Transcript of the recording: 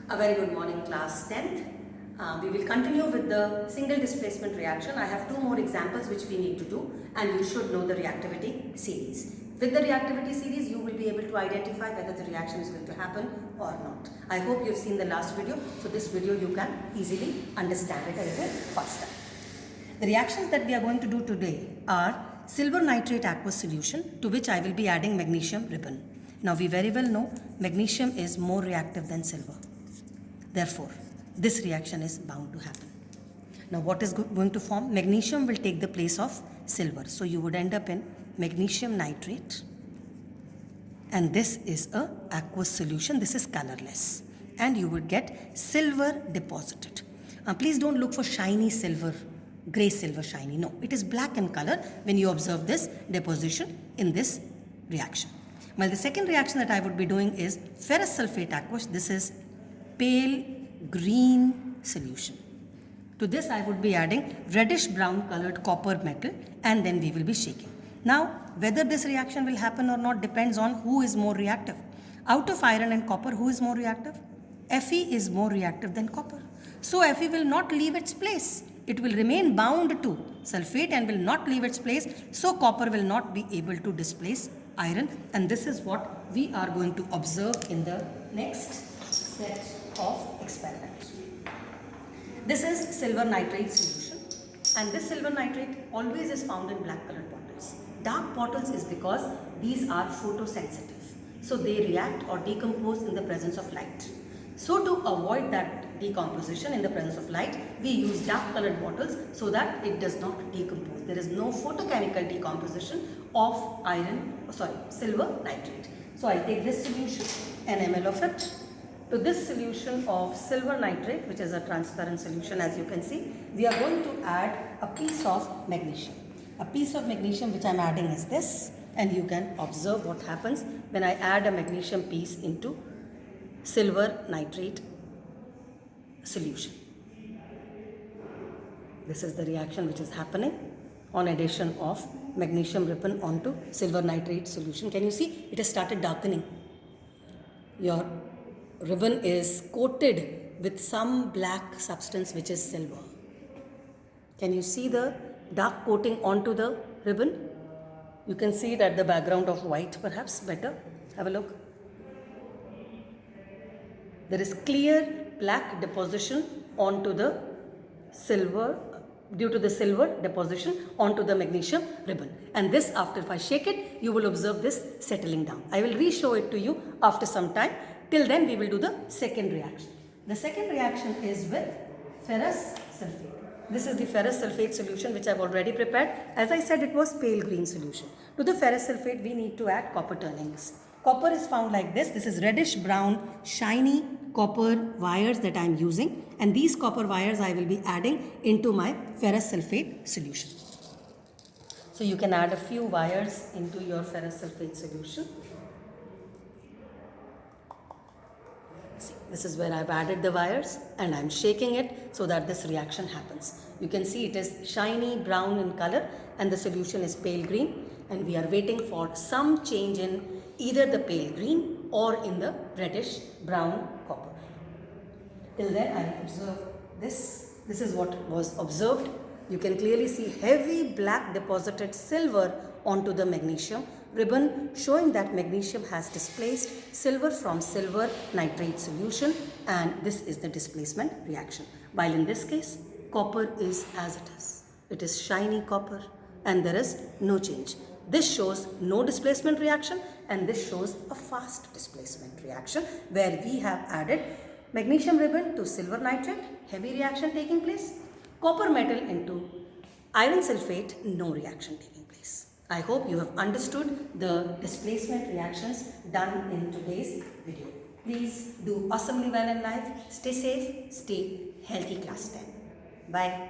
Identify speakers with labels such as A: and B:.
A: A very good morning, class 10th. We will continue with the single displacement reaction. I have two more examples which we need to do, and you should know the reactivity series. With the reactivity series, you will be able to identify whether the reaction is going to happen or not. I hope you have seen the last video, so this video you can easily understand it a little faster. The reactions that we are going to do today are silver nitrate aqueous solution, to which I will be adding magnesium ribbon. Now we very well know magnesium is more reactive than silver. Therefore, this reaction is bound to happen. Now what is going to form? Magnesium will take the place of silver. So you would end up in magnesium nitrate, and this is a aqueous solution. This is colorless, and you would get silver deposited. Please don't look for shiny silver, grey silver shiny. No, it is black in color when you observe this deposition in this reaction. Well, the second reaction that I would be doing is ferrous sulfate aqueous. This is pale green solution. To this I would be adding reddish brown colored copper metal, and then we will be shaking. Now whether this reaction will happen or not depends on who is more reactive. Out of iron and copper, who is more reactive? Fe is more reactive than copper. So Fe will not leave its place. It will remain bound to sulfate and will not leave its place. So copper will not be able to displace iron, and this is what we are going to observe in the next set of experiments. This is silver nitrate solution, and this silver nitrate always is found in black colored bottles. Dark bottles is because these are photosensitive, so they react or decompose in the presence of light. So to avoid that decomposition in the presence of light, we use dark colored bottles so that it does not decompose. There is no photochemical decomposition of silver nitrate. So I take this solution, an ml of it. To this solution of silver nitrate, which is a transparent solution, as you can see, we are going to add a piece of magnesium. A piece of magnesium which I am adding is this, and you can observe what happens when I add a magnesium piece into silver nitrate solution. This is the reaction which is happening on addition of magnesium ribbon onto silver nitrate solution. Can you see? It has started darkening. Your ribbon is coated with some black substance which is silver. Can you see the dark coating onto the ribbon? You can see it at the background of white, perhaps better. Have a look. There is clear black deposition onto the silver, due to the silver deposition onto the magnesium ribbon. And this, after if I shake it, you will observe this settling down. I will re-show it to you after some time. Till then we will do the second reaction. The second reaction is with ferrous sulfate. This is the ferrous sulfate solution which I have already prepared. As I said, it was pale green solution. To the ferrous sulfate we need to add copper turnings. Copper is found like this. This is reddish brown shiny copper wires that I am using, and these copper wires I will be adding into my ferrous sulfate solution. So you can add a few wires into your ferrous sulfate solution. See, this is where I have added the wires, and I am shaking it so that this reaction happens. You can see it is shiny brown in color, and the solution is pale green, and we are waiting for some change in either the pale green or in the reddish brown copper. Till then I observe this. This is what was observed. You can clearly see heavy black deposited silver onto the magnesium ribbon, showing that magnesium has displaced silver from silver nitrate solution, and this is the displacement reaction. While in this case, copper is as it is. It is shiny copper and there is no change. This shows no displacement reaction, and this shows a fast displacement reaction where we have added magnesium ribbon to silver nitrate, heavy reaction taking place, copper metal into iron sulfate, no reaction taking place. I hope you have understood the displacement reactions done in today's video. Please do awesomely well in life. Stay safe, stay healthy, class 10. Bye.